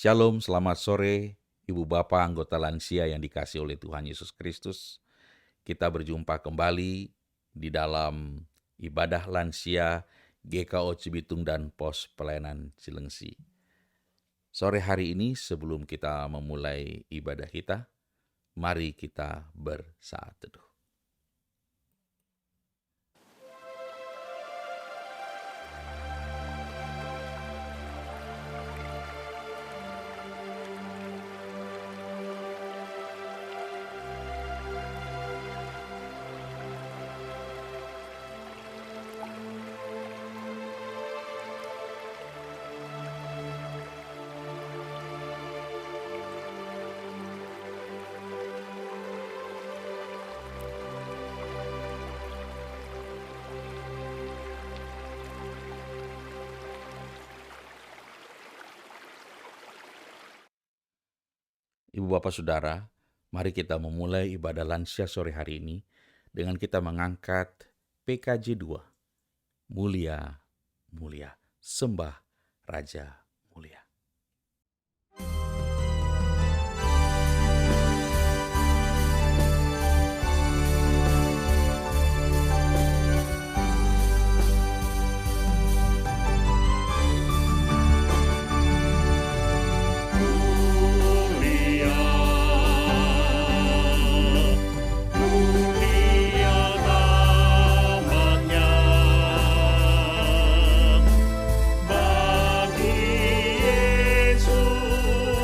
Shalom, selamat sore, Ibu Bapak anggota lansia yang dikasihi oleh Tuhan Yesus Kristus. Kita berjumpa kembali di dalam ibadah lansia GKO Cibitung dan Pos Pelayanan Cilengsi. Sore hari ini sebelum kita memulai ibadah kita, mari kita bersaat teduh. Ibu Bapak Saudara, mari kita memulai ibadah lansia sore hari ini dengan kita mengangkat PKJ 2, Mulia, Mulia, Sembah Raja Mulia. Bagi Yesus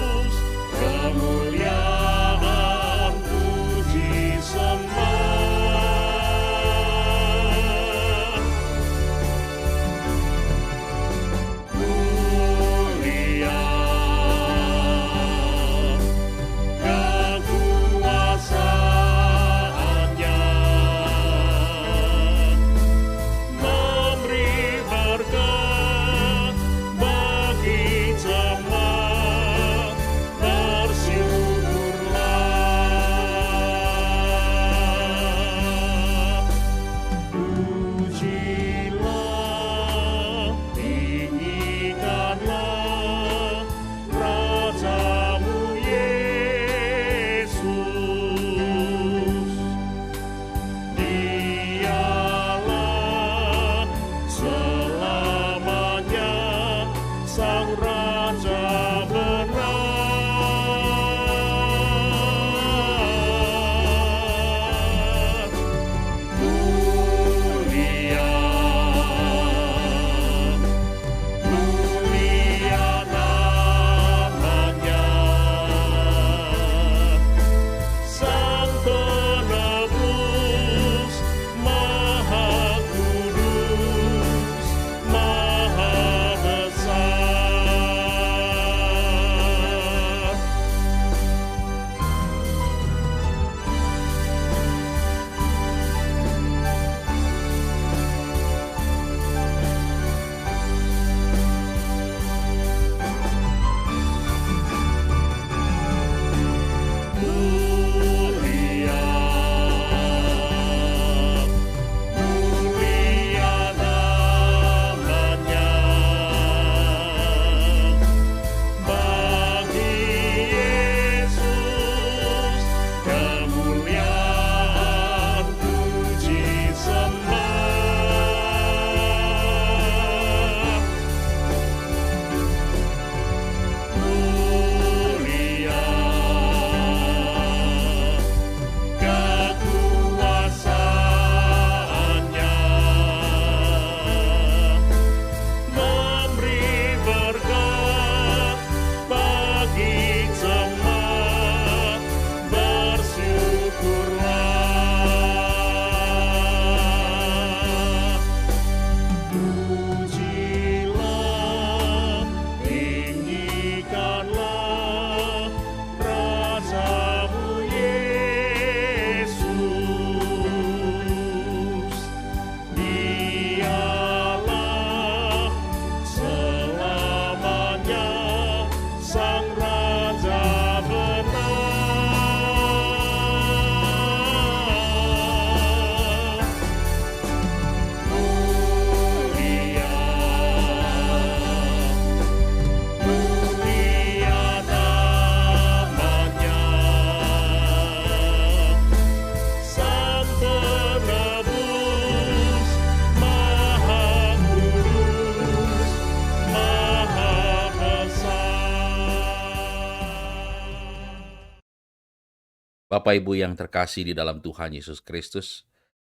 Bapak Ibu yang terkasih di dalam Tuhan Yesus Kristus,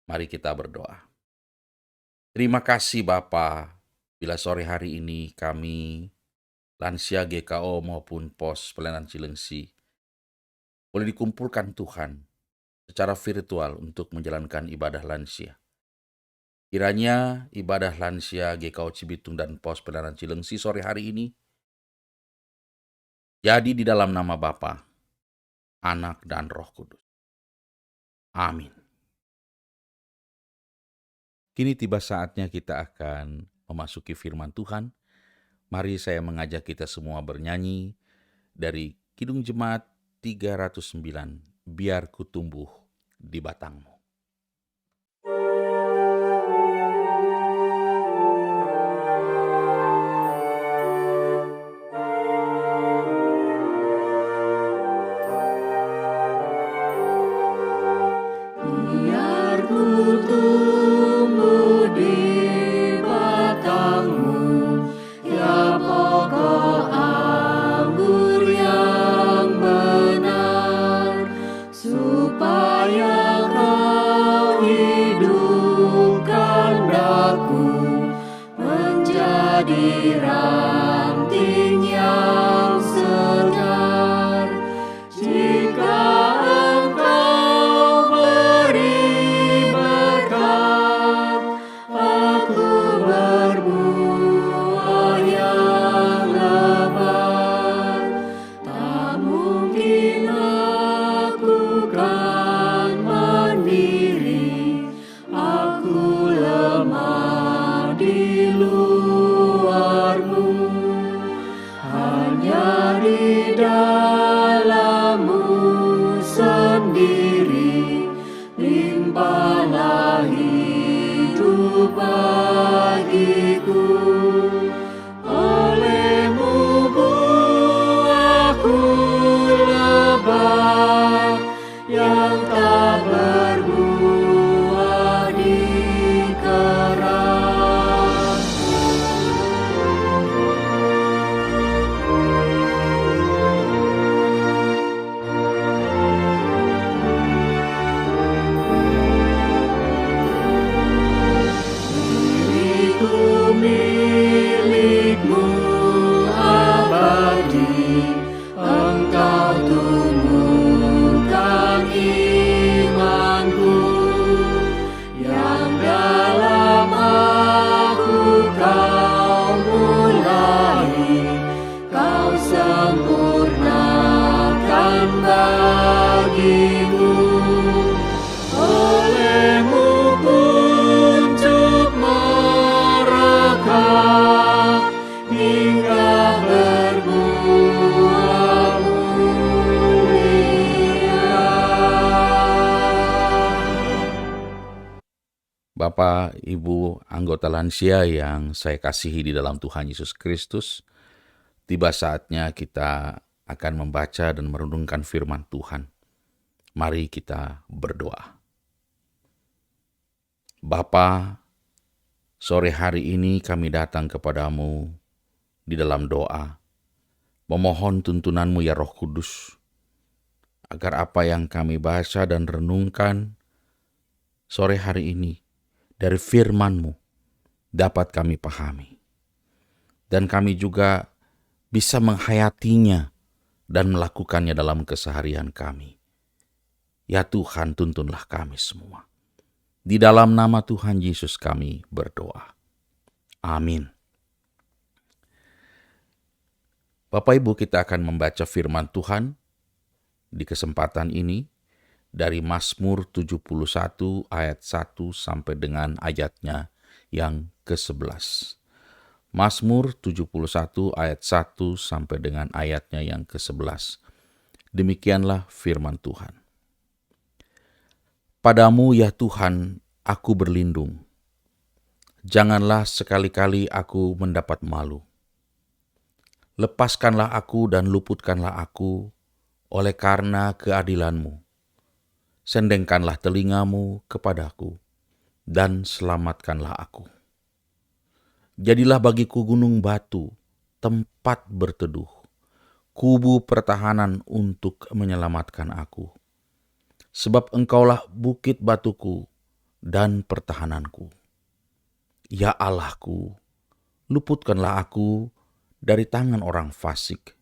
mari kita berdoa. Terima kasih Bapa, bila sore hari ini kami, lansia GKO maupun pos pelayanan Cilengsi, boleh dikumpulkan Tuhan secara virtual untuk menjalankan ibadah lansia. Kiranya ibadah lansia GKO Cibitung dan pos pelayanan Cilengsi sore hari ini jadi di dalam nama Bapa, Anak, dan Roh Kudus. Amin. Kini tiba saatnya kita akan memasuki firman Tuhan. Mari saya mengajak kita semua bernyanyi dari Kidung Jemaat 309, Biar Ku Tumbuh di Batangmu. Biar ku tumbuh di batangmu, ya pokok anggur yang benar, supaya kau hidupkan daku menjadi ranting yang segar. Jika Engkau beri berkat, aku berbuah yang lebat. Tak mungkin aku kan mandiri, aku lemah di luarmu. Hanya di dalammu sendiri, limpahlah hidup bagiku. Olehmu buahku lebat, yang tak berbuah di keran. Diriku milikmu abadi, Engkau tumbuhkan imanku. Yang dalam aku kau mulai, kau sempurnakan bagiku. Olehmu kuncup merekah, hingga berbuah mulia. Bapak, Ibu, anggota lansia yang saya kasihi di dalam Tuhan Yesus Kristus, tiba saatnya kita akan membaca dan merenungkan firman Tuhan. Mari kita berdoa. Bapa, sore hari ini kami datang kepadamu di dalam doa, memohon tuntunan-Mu ya Roh Kudus, agar apa yang kami baca dan renungkan sore hari ini dari firman-Mu dapat kami pahami. Dan kami juga bisa menghayatinya dan melakukannya dalam keseharian kami. Ya Tuhan, tuntunlah kami semua. Di dalam nama Tuhan Yesus kami berdoa. Amin. Bapak Ibu, kita akan membaca firman Tuhan di kesempatan ini dari Mazmur 71 ayat 1 sampai dengan ayatnya yang ke-11. Mazmur 71 ayat 1 sampai dengan ayatnya yang ke-11. Demikianlah firman Tuhan. Padamu ya Tuhan, aku berlindung. Janganlah sekali-kali aku mendapat malu. Lepaskanlah aku dan luputkanlah aku oleh karena keadilan-Mu. Sendengkanlah telinga-Mu kepadaku dan selamatkanlah aku. Jadilah bagiku gunung batu, tempat berteduh, kubu pertahanan untuk menyelamatkan aku. Sebab Engkaulah bukit batuku dan pertahananku. Ya Allahku, luputkanlah aku dari tangan orang fasik,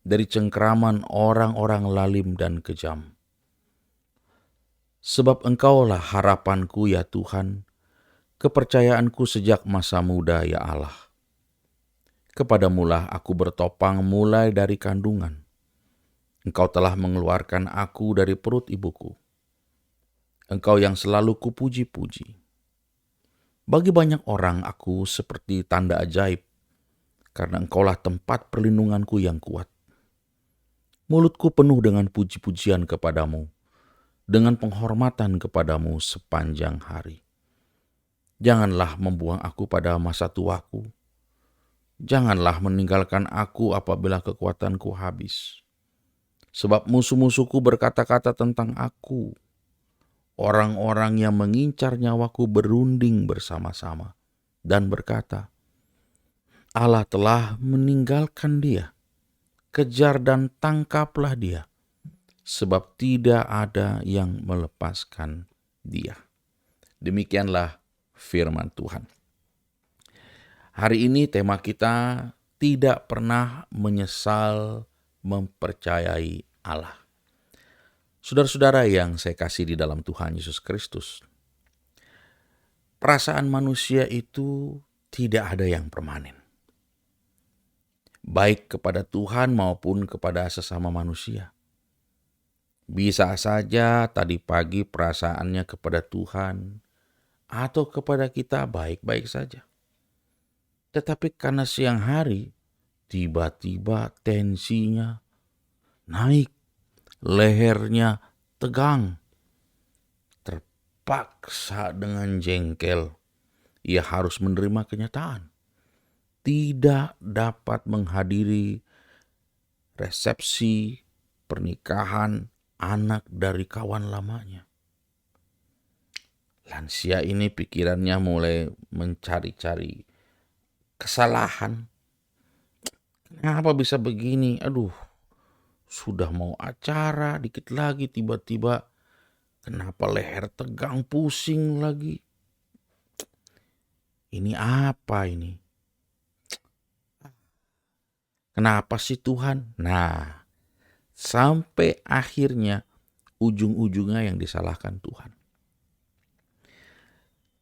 dari cengkeraman orang-orang lalim dan kejam. Sebab Engkaulah harapanku ya Tuhan, kepercayaanku sejak masa muda ya Allah. Kepadamulah aku bertopang mulai dari kandungan. Engkau telah mengeluarkan aku dari perut ibuku. Engkau yang selalu kupuji-puji. Bagi banyak orang aku seperti tanda ajaib, karena Engkaulah tempat perlindunganku yang kuat. Mulutku penuh dengan puji-pujian kepadamu, dengan penghormatan kepadamu sepanjang hari. Janganlah membuang aku pada masa tuaku. Janganlah meninggalkan aku apabila kekuatanku habis. Sebab musuh-musuhku berkata-kata tentang aku. Orang-orang yang mengincar nyawaku berunding bersama-sama dan berkata, Allah telah meninggalkan dia. Kejar dan tangkaplah dia, sebab tidak ada yang melepaskan dia. Demikianlah firman Tuhan. Hari ini tema kita tidak pernah menyesal mempercayai Allah. Saudara-saudara yang saya kasih di dalam Tuhan Yesus Kristus, perasaan manusia itu tidak ada yang permanen. Baik kepada Tuhan maupun kepada sesama manusia. Bisa saja tadi pagi perasaannya kepada Tuhan atau kepada kita baik-baik saja. Tetapi karena siang hari, tiba-tiba tensinya naik, lehernya tegang. Terpaksa dengan jengkel, ia harus menerima kenyataan. Tidak dapat menghadiri resepsi pernikahan anak dari kawan lamanya. Lansia ini pikirannya mulai mencari-cari kesalahan. Kenapa bisa begini? Aduh, sudah mau acara, dikit lagi tiba-tiba kenapa leher tegang, pusing lagi. Ini apa ini? Kenapa sih Tuhan? Nah, sampai akhirnya ujung-ujungnya yang disalahkan Tuhan.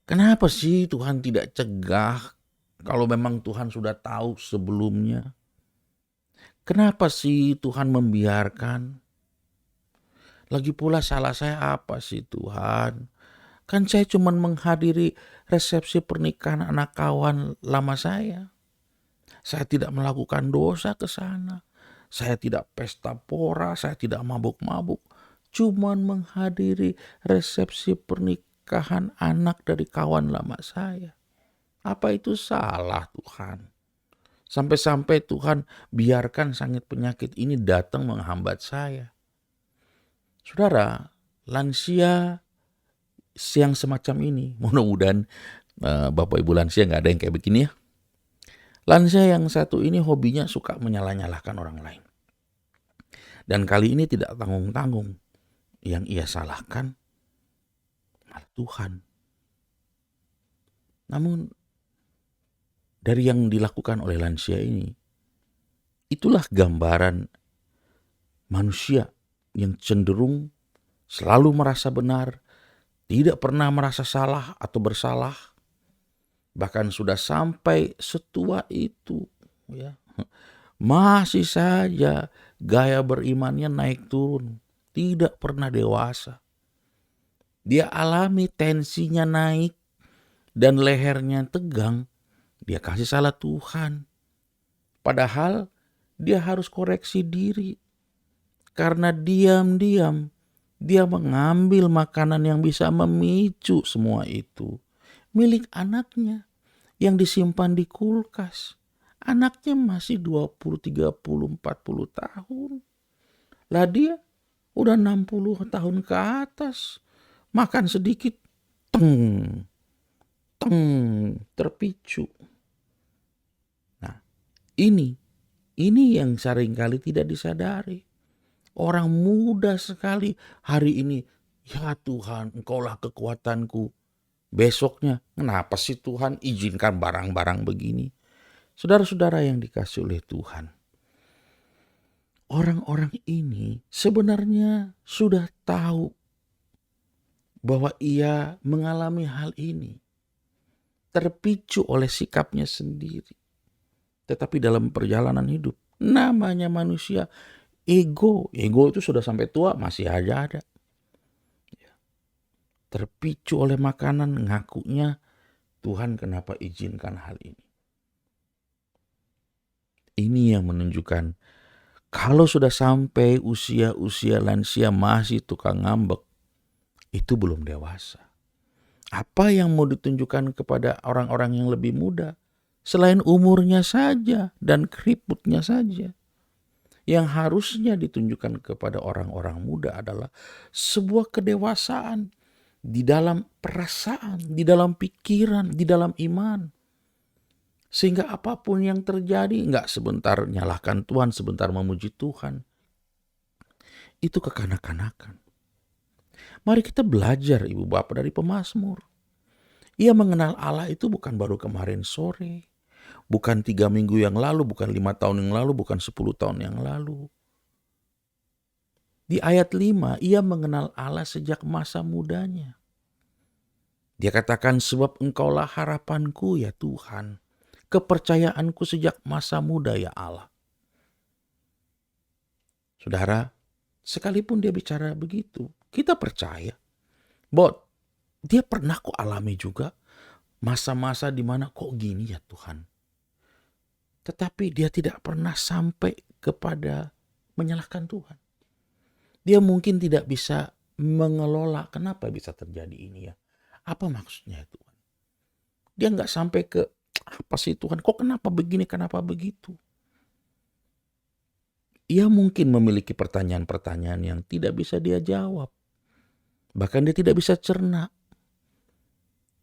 Kenapa sih Tuhan tidak cegah kalau memang Tuhan sudah tahu sebelumnya? Kenapa sih Tuhan membiarkan? Lagi pula salah saya apa sih Tuhan? Kan saya cuma menghadiri resepsi pernikahan anak kawan lama saya. Saya tidak melakukan dosa ke sana. Saya tidak pesta pora, saya tidak mabuk-mabuk. Cuman menghadiri resepsi pernikahan anak dari kawan lama saya. Apa itu salah Tuhan? Sampai-sampai Tuhan biarkan sakit penyakit ini datang menghambat saya. Saudara, lansia yang semacam ini, mudah-mudahan Bapak Ibu lansia gak ada yang kayak begini ya. Lansia yang satu ini hobinya suka menyalah-nyalahkan orang lain. Dan kali ini tidak tanggung-tanggung. Yang ia salahkan malah Tuhan. Namun dari yang dilakukan oleh lansia ini, itulah gambaran manusia yang cenderung selalu merasa benar, tidak pernah merasa salah atau bersalah. Bahkan sudah sampai setua itu, ya, masih saja gaya berimannya naik turun, tidak pernah dewasa. Dia alami tensinya naik dan lehernya tegang, dia kasih salah Tuhan. Padahal dia harus koreksi diri, karena diam-diam dia mengambil makanan yang bisa memicu semua itu, milik anaknya yang disimpan di kulkas. Anaknya masih 20, 30, 40 tahun. Lah dia udah 60 tahun ke atas. Makan sedikit, teng, terpicu. Nah, ini yang seringkali tidak disadari. Orang muda sekali hari ini Ya Tuhan, Engkaulah kekuatanku. Besoknya, kenapa sih Tuhan izinkan barang-barang begini? Saudara-saudara yang dikasih oleh Tuhan, orang-orang ini sebenarnya sudah tahu bahwa ia mengalami hal ini, terpicu oleh sikapnya sendiri. Tetapi dalam perjalanan hidup, namanya manusia, ego itu sudah sampai tua masih aja ada. Terpicu oleh makanan, ngakunya Tuhan kenapa izinkan hal ini. Ini yang menunjukkan kalau sudah sampai usia-usia lansia masih tukang ngambek, itu belum dewasa. Apa yang mau ditunjukkan kepada orang-orang yang lebih muda? Selain umurnya saja dan keriputnya saja. Yang harusnya ditunjukkan kepada orang-orang muda adalah sebuah kedewasaan di dalam perasaan, di dalam pikiran, di dalam iman. Sehingga apapun yang terjadi, nggak sebentar nyalahkan Tuhan, sebentar memuji Tuhan. Itu kekanak-kanakan. Mari kita belajar Ibu Bapak dari pemazmur. Ia mengenal Allah itu bukan baru kemarin sore, bukan 3 minggu yang lalu, bukan 5 tahun yang lalu, bukan 10 tahun yang lalu. Di ayat 5, ia mengenal Allah sejak masa mudanya. Dia katakan, sebab Engkaulah harapanku ya Tuhan, kepercayaanku sejak masa muda ya Allah. Saudara, sekalipun dia bicara begitu, kita percaya bahwa dia pernah kok alami juga masa-masa di mana kok gini ya Tuhan. Tetapi dia tidak pernah sampai kepada menyalahkan Tuhan. Dia mungkin tidak bisa mengelola kenapa bisa terjadi ini ya. Apa maksudnya Tuhan? Dia nggak sampai ke apa sih Tuhan? Kok kenapa begini, kenapa begitu? Ia mungkin memiliki pertanyaan-pertanyaan yang tidak bisa dia jawab. Bahkan dia tidak bisa cerna.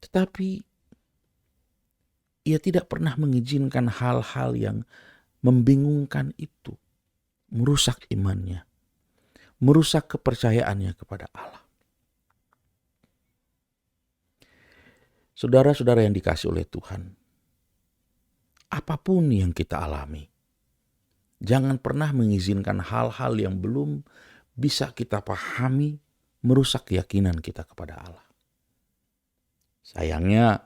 Tetapi ia tidak pernah mengizinkan hal-hal yang membingungkan itu merusak imannya, merusak kepercayaannya kepada Allah. Saudara-saudara yang dikasih oleh Tuhan, apapun yang kita alami, jangan pernah mengizinkan hal-hal yang belum bisa kita pahami merusak keyakinan kita kepada Allah. Sayangnya,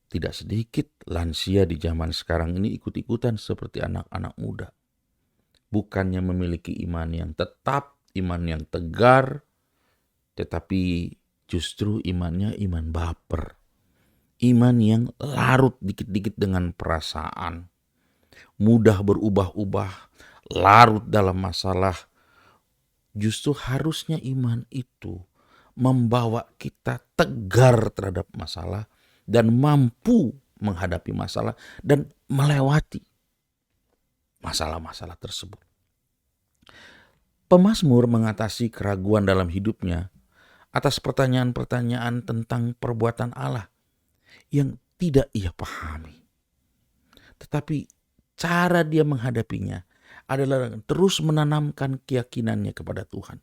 tidak sedikit lansia di zaman sekarang ini ikut-ikutan seperti anak-anak muda. Bukannya memiliki iman yang tetap, iman yang tegar, tetapi justru imannya iman baper. Iman yang larut dikit-dikit dengan perasaan. Mudah berubah-ubah, larut dalam masalah. Justru harusnya iman itu membawa kita tegar terhadap masalah dan mampu menghadapi masalah dan melewati masalah-masalah tersebut. Pemazmur mengatasi keraguan dalam hidupnya atas pertanyaan-pertanyaan tentang perbuatan Allah yang tidak ia pahami. Tetapi cara dia menghadapinya adalah terus menanamkan keyakinannya kepada Tuhan.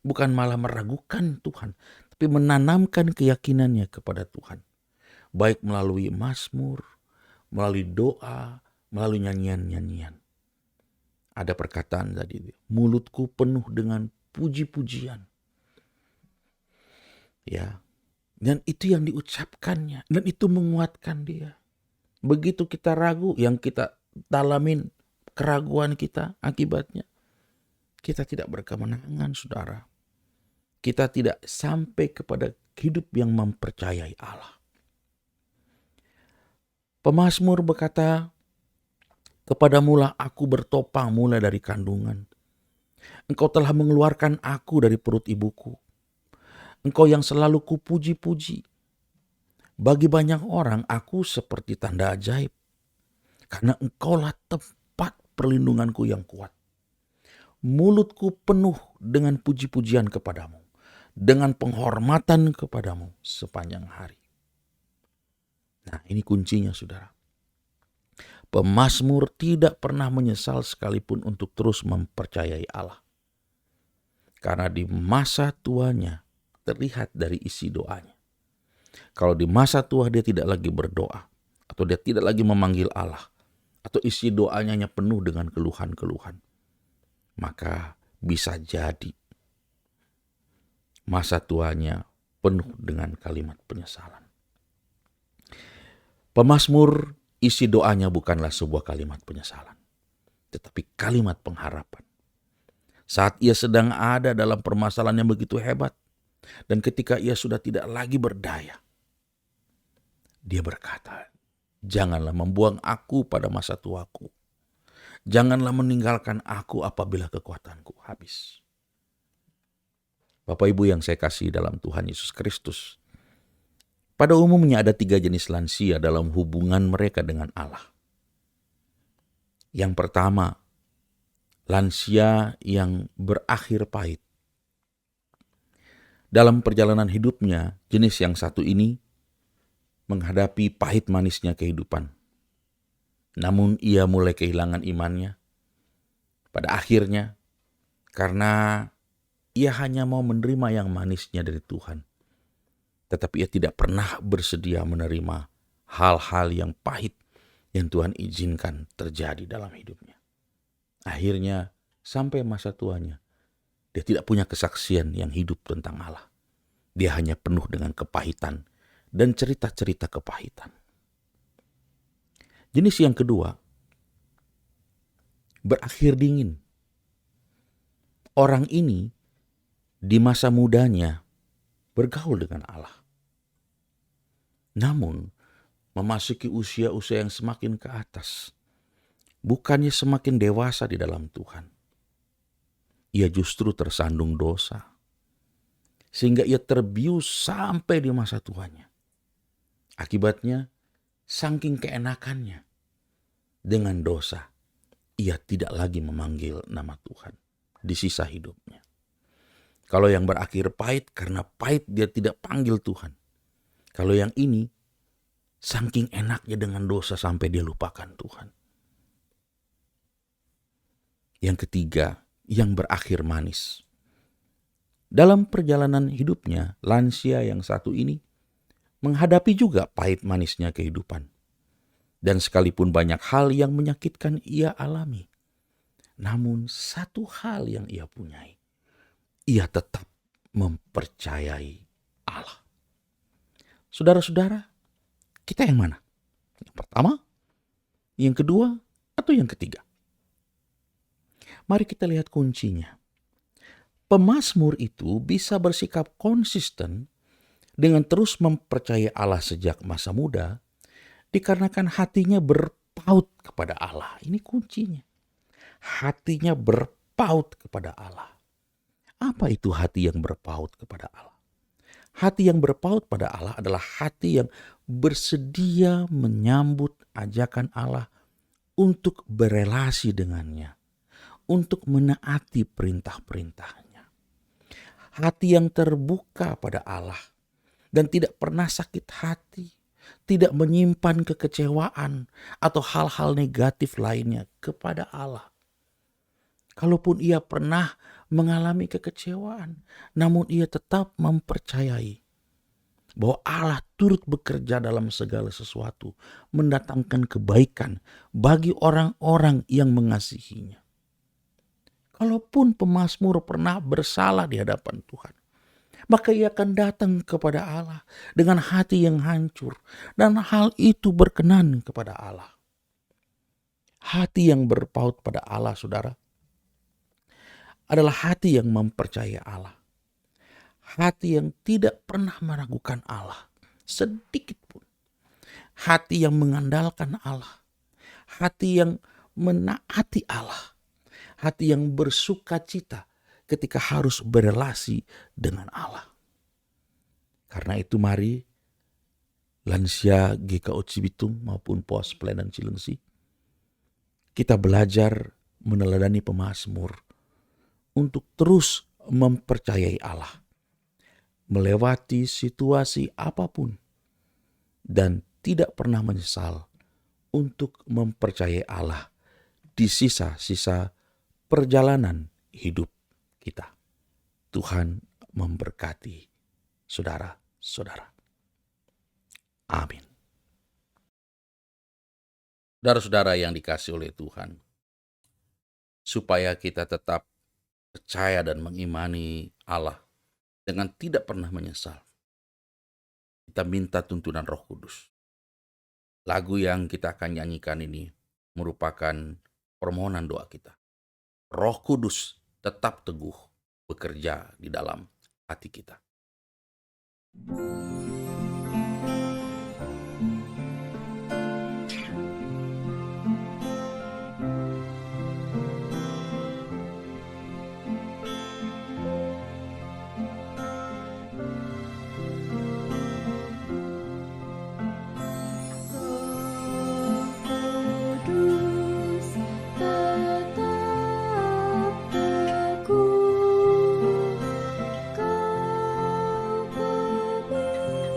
Bukan malah meragukan Tuhan, tapi menanamkan keyakinannya kepada Tuhan. Baik melalui mazmur, melalui doa, melalui nyanyian-nyanyian. Ada perkataan tadi, mulutku penuh dengan puji-pujian. Ya, dan itu yang diucapkannya, dan itu menguatkan dia. Begitu kita ragu, yang kita dalamin keraguan kita akibatnya, kita tidak berkemenangan, saudara. Kita tidak sampai kepada hidup yang mempercayai Allah. Pemazmur berkata, kepadamulah aku bertopang mulai dari kandungan. Engkau telah mengeluarkan aku dari perut ibuku. Engkau yang selalu kupuji-puji. Bagi banyak orang aku seperti tanda ajaib. Karena engkaulah tempat perlindunganku yang kuat. Mulutku penuh dengan puji-pujian kepadamu. Dengan penghormatan kepadamu sepanjang hari. Nah, ini kuncinya, saudara. Pemazmur tidak pernah menyesal sekalipun untuk terus mempercayai Allah. Karena di masa tuanya terlihat dari isi doanya. Kalau di masa tua dia tidak lagi berdoa, atau dia tidak lagi memanggil Allah, atau isi doanya hanya penuh dengan keluhan-keluhan, maka bisa jadi masa tuanya penuh dengan kalimat penyesalan. Pemazmur, isi doanya bukanlah sebuah kalimat penyesalan, tetapi kalimat pengharapan. Saat ia sedang ada dalam permasalahan yang begitu hebat, dan ketika ia sudah tidak lagi berdaya, dia berkata, "Janganlah membuang aku pada masa tuaku. Janganlah meninggalkan aku apabila kekuatanku habis." Bapak Ibu yang saya kasih dalam Tuhan Yesus Kristus, pada umumnya ada 3 jenis lansia dalam hubungan mereka dengan Allah. Yang pertama, lansia yang berakhir pahit. Dalam perjalanan hidupnya, jenis yang satu ini menghadapi pahit manisnya kehidupan. Namun ia mulai kehilangan imannya. Pada akhirnya, karena ia hanya mau menerima yang manisnya dari Tuhan, tetapi ia tidak pernah bersedia menerima hal-hal yang pahit yang Tuhan izinkan terjadi dalam hidupnya. Akhirnya, sampai masa tuanya, dia tidak punya kesaksian yang hidup tentang Allah. Dia hanya penuh dengan kepahitan dan cerita-cerita kepahitan. Jenis yang kedua, berakhir dingin. Orang ini di masa mudanya bergaul dengan Allah. Namun, memasuki usia-usia yang semakin ke atas, bukannya semakin dewasa di dalam Tuhan, ia justru tersandung dosa, sehingga ia terbius sampai di masa tuanya. Akibatnya, saking keenakannya dengan dosa, ia tidak lagi memanggil nama Tuhan di sisa hidupnya. Kalau yang berakhir pahit, karena pahit dia tidak panggil Tuhan. Kalau yang ini, saking enaknya dengan dosa sampai dia lupakan Tuhan. Yang ketiga, yang berakhir manis. Dalam perjalanan hidupnya, lansia yang satu ini menghadapi juga pahit manisnya kehidupan. Dan sekalipun banyak hal yang menyakitkan ia alami, namun satu hal yang ia punyai, ia tetap mempercayai Allah. Saudara-saudara, kita yang mana? Yang pertama, yang kedua, atau yang ketiga? Mari kita lihat kuncinya. Pemazmur itu bisa bersikap konsisten dengan terus mempercayai Allah sejak masa muda, dikarenakan hatinya berpaut kepada Allah. Ini kuncinya. Hatinya berpaut kepada Allah. Apa itu hati yang berpaut kepada Allah? Hati yang berpaut pada Allah adalah hati yang bersedia menyambut ajakan Allah untuk berelasi dengannya, untuk menaati perintah-perintahnya. Hati yang terbuka pada Allah dan tidak pernah sakit hati, tidak menyimpan kekecewaan atau hal-hal negatif lainnya kepada Allah. Kalaupun ia pernah mengalami kekecewaan, namun ia tetap mempercayai bahwa Allah turut bekerja dalam segala sesuatu, mendatangkan kebaikan bagi orang-orang yang mengasihinya. Kalaupun pemazmur pernah bersalah di hadapan Tuhan, maka ia akan datang kepada Allah dengan hati yang hancur, dan hal itu berkenan kepada Allah. Hati yang berpaut pada Allah, saudara, adalah hati yang mempercayai Allah. Hati yang tidak pernah meragukan Allah sedikit pun. Hati yang mengandalkan Allah. Hati yang menaati Allah. Hati yang bersuka cita ketika harus berelasi dengan Allah. Karena itu mari lansia GKO Cibitung maupun Pos Pelayanan Cilengsi, kita belajar meneladani pemazmur untuk terus mempercayai Allah, melewati situasi apapun, dan tidak pernah menyesal untuk mempercayai Allah di sisa-sisa perjalanan hidup kita. Tuhan memberkati saudara-saudara. Amin. Saudara-saudara yang dikasihi oleh Tuhan, supaya kita tetap percaya dan mengimani Allah dengan tidak pernah menyesal, kita minta tuntunan Roh Kudus. Lagu yang kita akan nyanyikan ini merupakan permohonan doa kita. Roh Kudus tetap teguh bekerja di dalam hati kita. Kudus tetap teguh, Kau pemimpin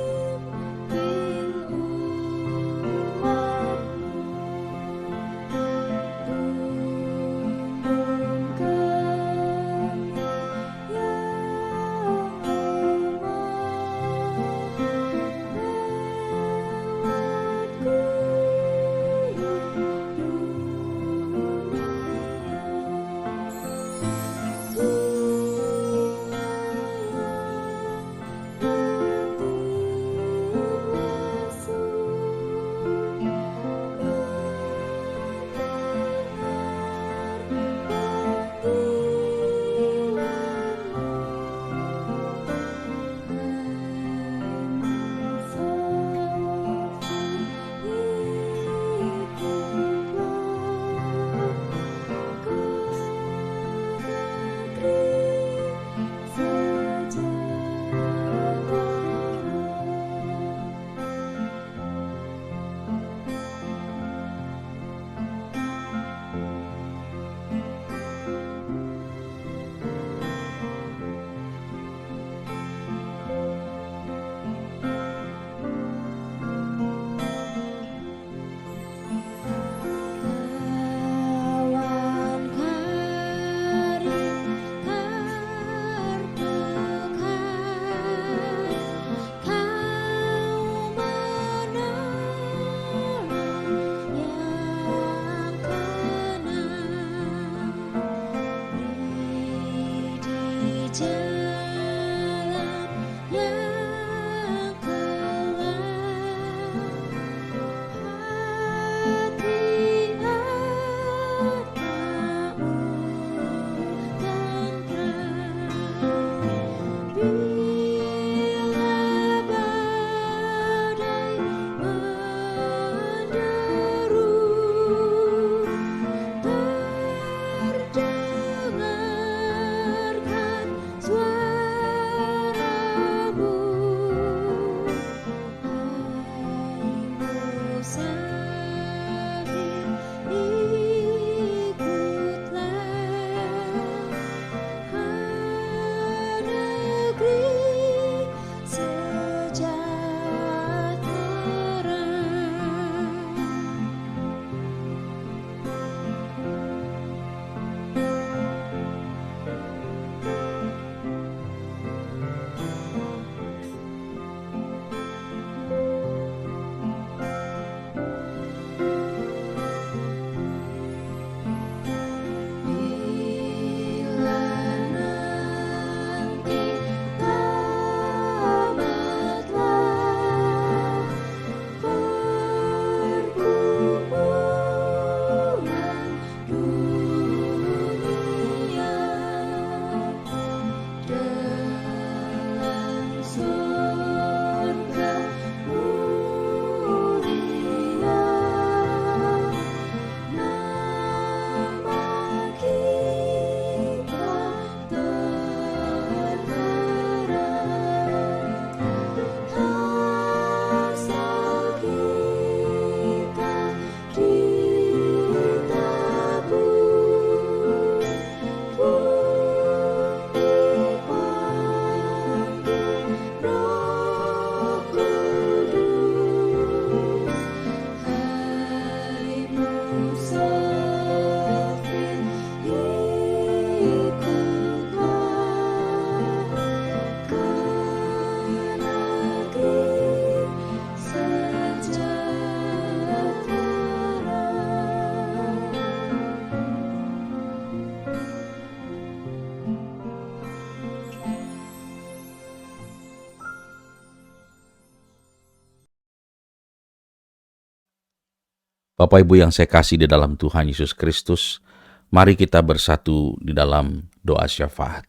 Bapak Ibu yang saya kasih di dalam Tuhan Yesus Kristus, mari kita bersatu di dalam doa syafaat.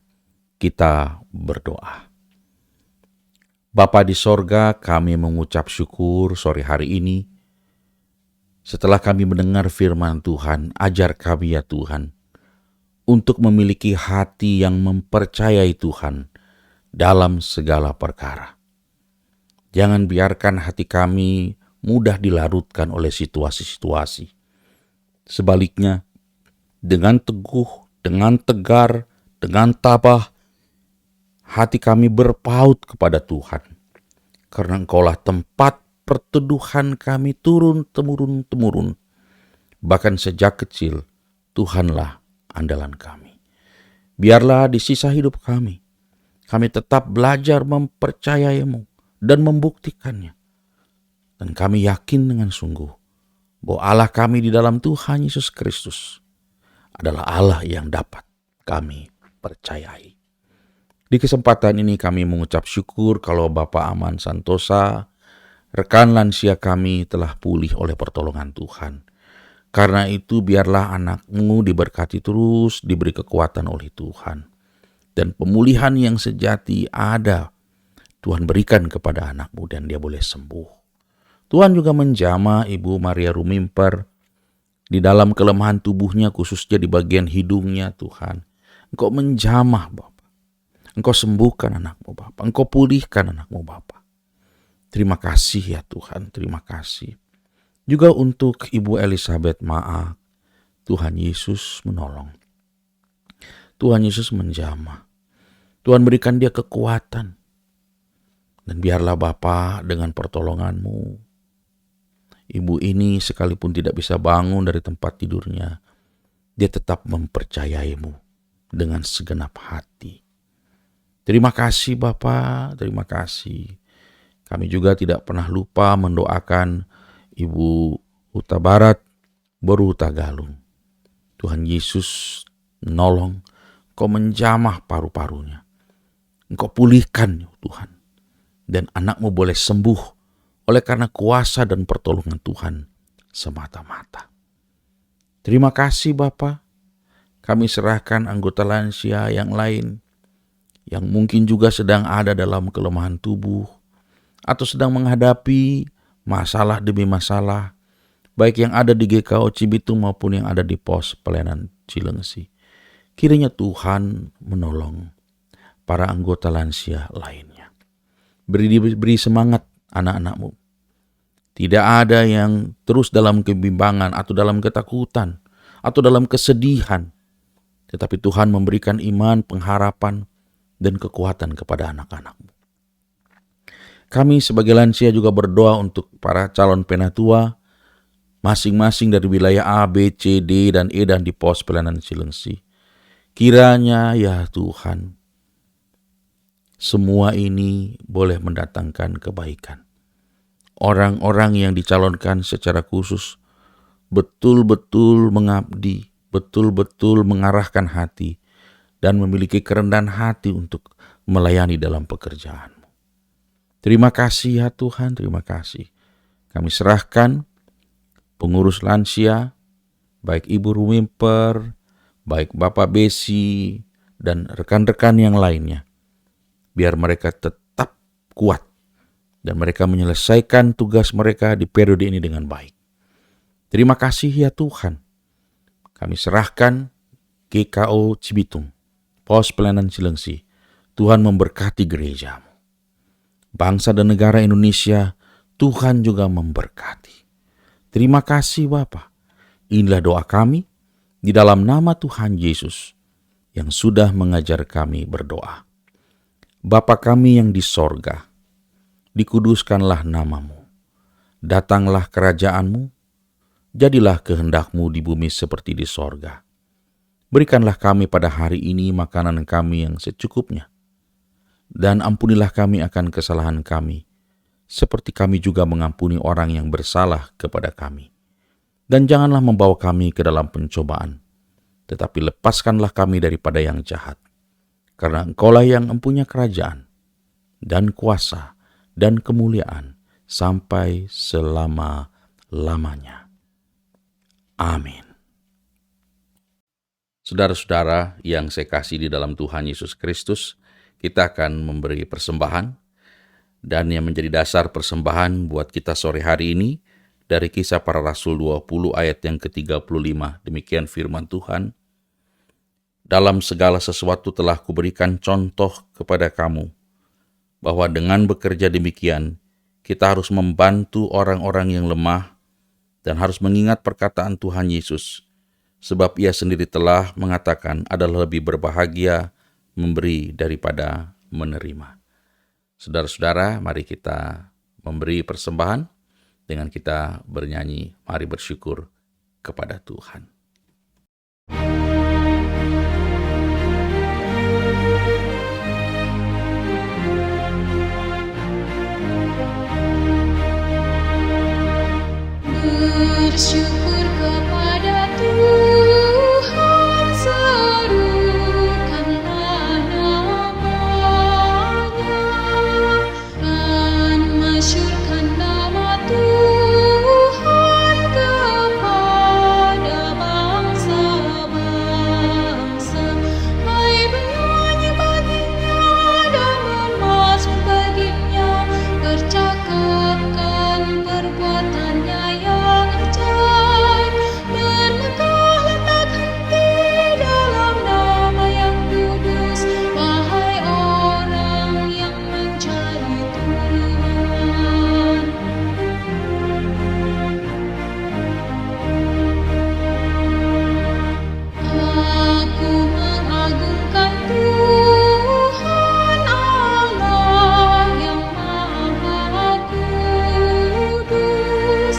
Kita berdoa. Bapa di sorga, kami mengucap syukur sore hari ini. Setelah kami mendengar firman Tuhan, ajar kami ya Tuhan, untuk memiliki hati yang mempercayai Tuhan dalam segala perkara. Jangan biarkan hati kami mudah dilarutkan oleh situasi-situasi. Sebaliknya, dengan teguh, dengan tegar, dengan tabah, hati kami berpaut kepada Tuhan. Karena Engkaulah tempat perteduhan kami turun-temurun. Bahkan sejak kecil, Tuhanlah andalan kami. Biarlah di sisa hidup kami tetap belajar mempercayai-Mu dan membuktikannya. Dan kami yakin dengan sungguh bahwa Allah kami di dalam Tuhan Yesus Kristus adalah Allah yang dapat kami percayai. Di kesempatan ini kami mengucap syukur kalau Bapak Aman Santosa, rekan lansia kami telah pulih oleh pertolongan Tuhan. Karena itu biarlah anak-Mu diberkati terus, diberi kekuatan oleh Tuhan. Dan pemulihan yang sejati ada Tuhan berikan kepada anak-Mu dan dia boleh sembuh. Tuhan juga menjamah Ibu Maria Rumimper di dalam kelemahan tubuhnya, khususnya di bagian hidungnya Tuhan. Engkau menjamah Bapa. Engkau sembuhkan anak-Mu Bapa. Engkau pulihkan anak-Mu Bapa. Terima kasih ya Tuhan, terima kasih. Juga untuk Ibu Elizabeth Maak, Tuhan Yesus menolong. Tuhan Yesus menjamah. Tuhan berikan dia kekuatan. Dan biarlah Bapa dengan pertolongan-Mu, ibu ini sekalipun tidak bisa bangun dari tempat tidurnya, dia tetap mempercayai-Mu dengan segenap hati. Terima kasih Bapa, terima kasih. Kami juga tidak pernah lupa mendoakan Ibu Huta Barat, Boru Huta Galung. Tuhan Yesus menolong, Engkau menjamah paru-parunya. Engkau pulihkan Tuhan. Dan anak-Mu boleh sembuh oleh karena kuasa dan pertolongan Tuhan semata-mata. Terima kasih Bapa. Kami serahkan anggota lansia yang lain yang mungkin juga sedang ada dalam kelemahan tubuh atau sedang menghadapi masalah demi masalah, baik yang ada di GKO Cibitung maupun yang ada di pos pelayanan Cilengsi. Kiranya Tuhan menolong para anggota lansia lainnya. Beri semangat anak-anak-Mu. Tidak ada yang terus dalam kebimbangan atau dalam ketakutan atau dalam kesedihan. Tetapi Tuhan memberikan iman, pengharapan, dan kekuatan kepada anak-anak-Mu. Kami sebagai lansia juga berdoa untuk para calon penatua, masing-masing dari wilayah A, B, C, D, dan E dan di pos pelayanan Cilengsi. Kiranya ya Tuhan, semua ini boleh mendatangkan kebaikan. Orang-orang yang dicalonkan secara khusus betul-betul mengabdi, betul-betul mengarahkan hati, dan memiliki kerendahan hati untuk melayani dalam pekerjaan-Mu. Terima kasih ya Tuhan, terima kasih. Kami serahkan pengurus lansia, baik Ibu Rumimper, baik Bapak Besi, dan rekan-rekan yang lainnya. Biar mereka tetap kuat dan mereka menyelesaikan tugas mereka di periode ini dengan baik. Terima kasih ya Tuhan. Kami serahkan GKO Cibitung, pos pelayanan Cilengsi. Tuhan memberkati gereja-Mu. Bangsa dan negara Indonesia, Tuhan juga memberkati. Terima kasih Bapa. Inilah doa kami di dalam nama Tuhan Yesus yang sudah mengajar kami berdoa. Bapa kami yang di sorga, dikuduskanlah nama-Mu. Datanglah kerajaan-Mu, jadilah kehendak-Mu di bumi seperti di sorga. Berikanlah kami pada hari ini makanan kami yang secukupnya. Dan ampunilah kami akan kesalahan kami, seperti kami juga mengampuni orang yang bersalah kepada kami. Dan janganlah membawa kami ke dalam pencobaan, tetapi lepaskanlah kami daripada yang jahat. Karena Engkaulah yang mempunyai kerajaan, dan kuasa, dan kemuliaan, sampai selama-lamanya. Amin. Saudara-saudara yang saya kasih di dalam Tuhan Yesus Kristus, kita akan memberi persembahan, dan yang menjadi dasar persembahan buat kita sore hari ini dari Kisah Para Rasul 20 ayat yang ke-35. Demikian firman Tuhan. Dalam segala sesuatu telah kuberikan contoh kepada kamu, bahwa dengan bekerja demikian, kita harus membantu orang-orang yang lemah dan harus mengingat perkataan Tuhan Yesus, sebab ia sendiri telah mengatakan adalah lebih berbahagia memberi daripada menerima. Saudara-saudara, mari kita memberi persembahan dengan kita bernyanyi, mari bersyukur kepada Tuhan. Bersyukur kepada Tuhan, serukanlah nama-Nya, dan masyurkan nama Tuhan kepada bangsa-bangsa. Hai bernyanyi baginya dan bermasmur baginya, bercakapkan perbuatannya yang ajaib, bermegahlah tak henti dalam nama yang kudus, wahai orang yang mencari Tuhan. Aku mengagungkan Tuhan Allah yang Maha Kudus,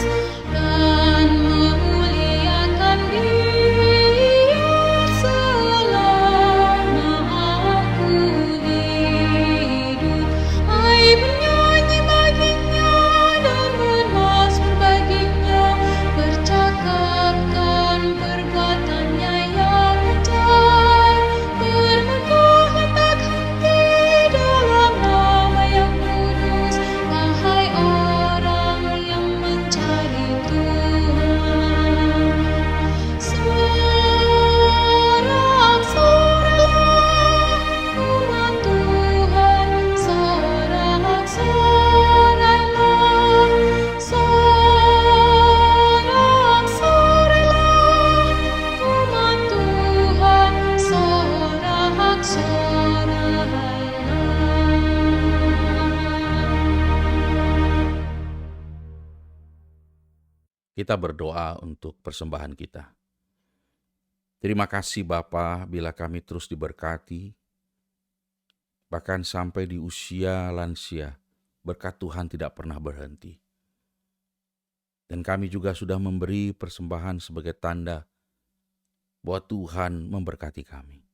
dan memuliakan Dia selama aku hidup. Hai bernyanyi baginya dan bermasmur baginya, bercakapkan perbuatannya yang ajaib, bermegahlah tak henti dalam nama yang kudus, wahai orang yang mencari Tuhan. Sorak-soraklah umat Tuhan, sorak-soraklah, sorak-soraklah umat Tuhan, sorak-soraklah. Kita berdoa untuk persembahan kita. Terima kasih Bapa bila kami terus diberkati, bahkan sampai di usia lansia, berkat Tuhan tidak pernah berhenti. Dan kami juga sudah memberi persembahan sebagai tanda bahwa Tuhan memberkati kami.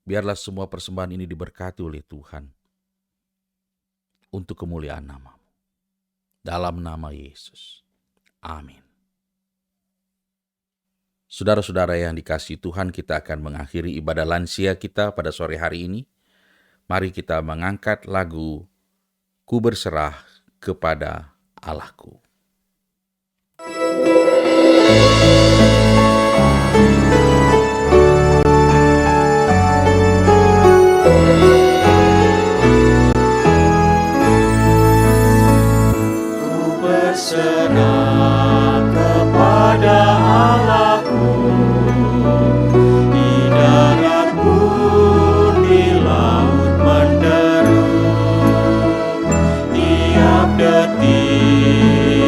Biarlah semua persembahan ini diberkati oleh Tuhan untuk kemuliaan nama-Mu. Dalam nama Yesus. Amin. Saudara-saudara yang dikasihi Tuhan, kita akan mengakhiri ibadah lansia kita pada sore hari ini. Mari kita mengangkat lagu Ku Berserah Kepada Allahku. Ku berserah kepada Allahku, di darat pun di laut menderu, tiap detik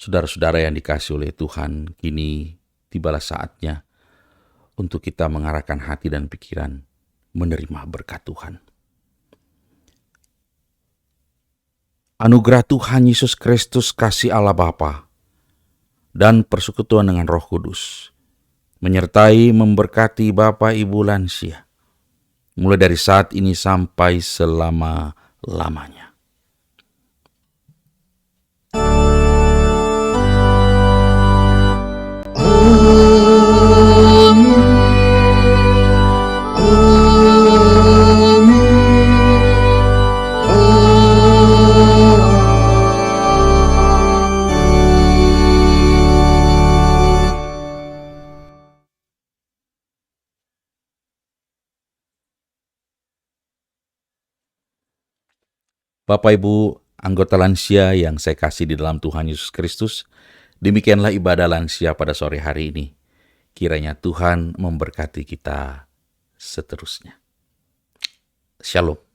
Saudara-saudara yang dikasihi oleh Tuhan, kini tibalah saatnya untuk kita mengarahkan hati dan pikiran menerima berkat Tuhan. Anugerah Tuhan Yesus Kristus, kasih Allah Bapa, dan persekutuan dengan Roh Kudus menyertai memberkati Bapak Ibu lansia, mulai dari saat ini sampai selama-lamanya. Bapak Ibu anggota lansia yang saya kasih di dalam Tuhan Yesus Kristus, demikianlah ibadah lansia pada sore hari ini. Kiranya Tuhan memberkati kita seterusnya. Shalom.